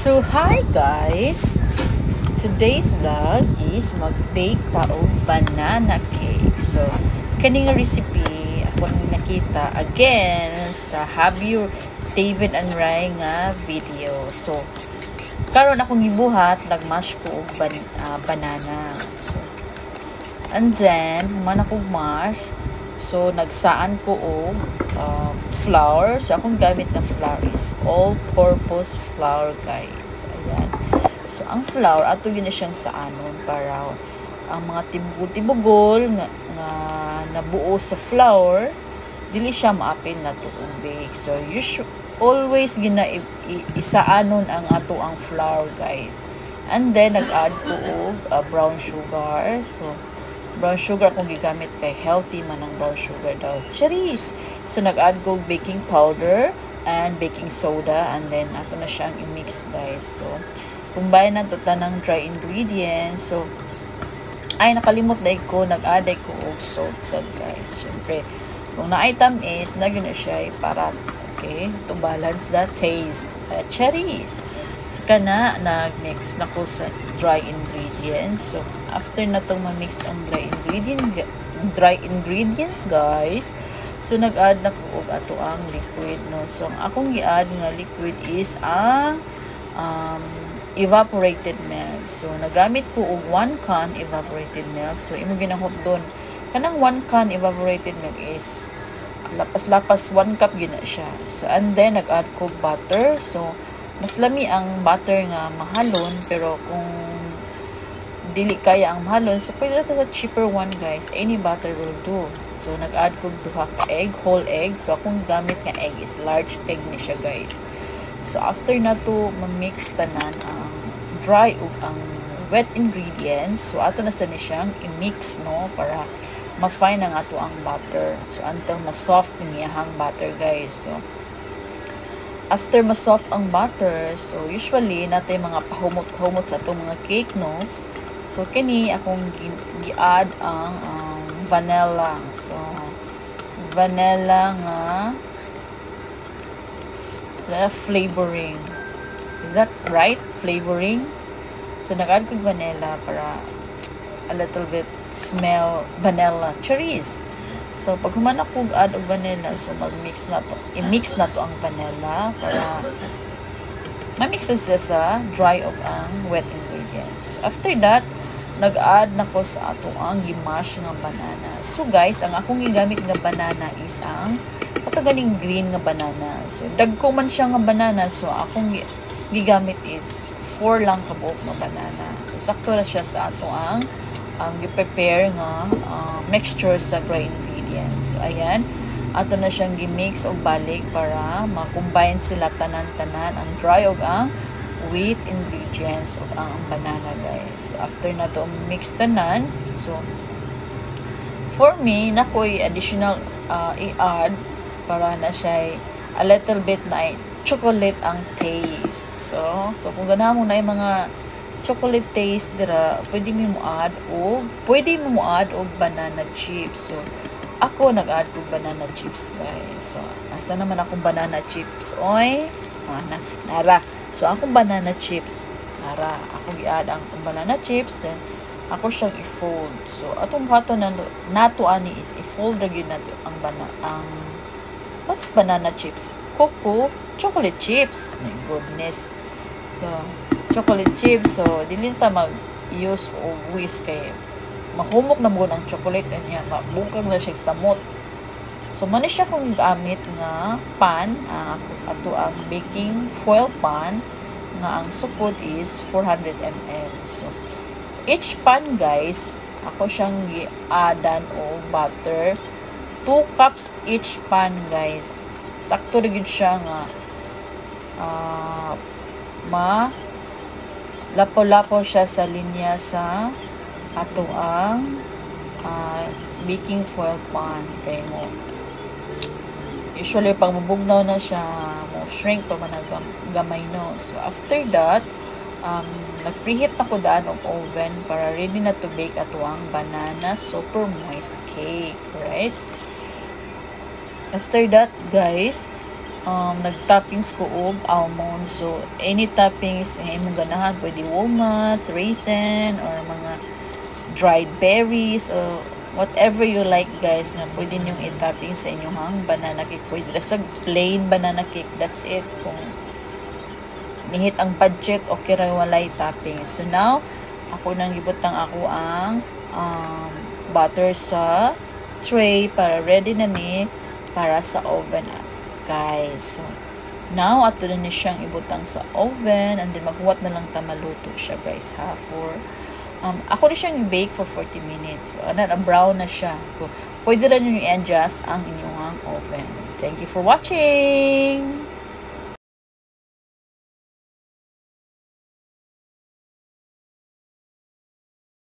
So, hi guys! Today's vlog is mag-bake taog banana cake. So, kaning recipe ako nang nakita again sa Happy David and Rai nga video. So, karon akong gibuhat, nagmash ko og banana. So, and then, human akong mash. So, nagsaan ko og flour. So, akong gamit na flour is all-purpose flour, guys. Ayan. So, ang flour, ato yun na siyang saanon para ang mga tibugol nga nabuo sa flour, dili siya maapil na to bake. So, you should always isaanon ang ato ang flour, guys. And then, nag-add ko og brown sugar. So, brown sugar kung gigamit kay healthy man ang brown sugar daw. Charis! So, nag-add ko baking powder and baking soda, and then ato na siyang i-mix, guys. So, combine na ito tanang dry ingredients. So, ay, nakalimot na ko, nag-add ko og salt, guys. Siyempre, kung na-item is, nagyan na siya para, okay, to balance the taste. Charis! Kana nag-mix na ko sa dry ingredients. So, after na itong ma-mix ang dry ingredients, guys, so, nag-add na ko og ato ang liquid, no? So, ang akong i-add nga liquid is ang evaporated milk. So, nagamit ko og 1 can evaporated milk. So, imo ginahot doon. Kanang 1 can evaporated milk is lapas-lapas 1 cup gina siya. So, and then, nag-add ko butter. So, mas lami ang butter nga mahalon, pero kung dili kaya ang mahalon, so pwede natin sa cheaper one, guys. Any butter will do. So, nag-add ko 2 ka egg, whole egg. So, akong gamit nga egg is large egg ni siya, guys. So, after na to ma-mix tanan ang dry ug ang wet ingredients, so ato na sa ni siyang i-mix, no, para ma-fine ang ato ang butter. So, until ma-soft niyahang butter, guys. So, after ma-soft ang butter, so usually natin mga pahumot-humot sa itong mga cake, no? So, kini akong gi-add ang vanilla. So, vanilla nga flavoring. Is that right? Flavoring? So, nag-add ko vanilla para a little bit smell vanilla. Cherries! So, pag human ako add og vanilla, so mag-mix na to. I-mix na to ang vanilla para ma-mix na siya sa dry og ang wet ingredients. After that, nag-add na ko sa ato ang gimash nga banana. So, guys, ang akong gigamit nga banana is ang katagaling green nga banana. So, dagko man siya nga banana. So, akong gigamit is 4 lang kabuok nga banana. So, sakto na siya sa ato ang gi-prepare nga mixture sa dry ingredients. So, ayan. Ato na siyang gi-mix o balik para ma-combine sila tanan-tanan ang dry o ang wheat ingredients o ang banana, guys. So, after na to mix tanan, so, for me, nakoy additional i-add para na siya a little bit na chocolate ang taste. So kung ganahan mo na yung mga chocolate taste dira, pwede mo add og banana chips. So, ako nag-add ko banana chips, guys. So, asa naman akong banana chips? Oy, nara. So, akong banana chips, nara. Ako i-add ang banana chips, then ako siyang i-fold. So, atong hato nato ani is i-fold ra gyud nato ang what's banana chips? Cocoa chocolate chips. My goodness. So, chocolate chips. So, dili ta mag-use o whisk kay mahumok na mo ng chocolate niya, mabungkag na siya samot. So, mani siya kung gamit nga pan, ato ang baking foil pan, nga ang sukod is 400 ml. So, each pan, guys, ako siyang i-addan o butter. 2 cups each pan, guys. Sakto rin siya nga lapo-lapo siya sa linya sa ato ang baking foil pan. Kaya mo usually pag mabugnaw na siya, mo shrink pa man gamay, no. So after that, nag-preheat ako daan ng oven para ready na to bake ato ang banana super moist cake, right? After that, guys, nag-toppings ko og almond. So any toppings nga imong ganahan, pwede walnuts, raisin, or mga dried berries, or whatever you like guys, na pwede nyong i-topping sa inyong banana cake. Pwede sa plain banana cake, that's it. Kung nihit ang budget, okay ra walay topping. So now ako nang gibutang ako ang butter sa tray para ready na ni para sa oven guys. So now ato na ni siyang ibutang sa oven, and then maghuwat na lang ta maluto siya guys ha. For ako na siyang i-bake for 40 minutes. So brown na siya. So, pwede rin nyo i-adjust ang inyong oven. Thank you for watching!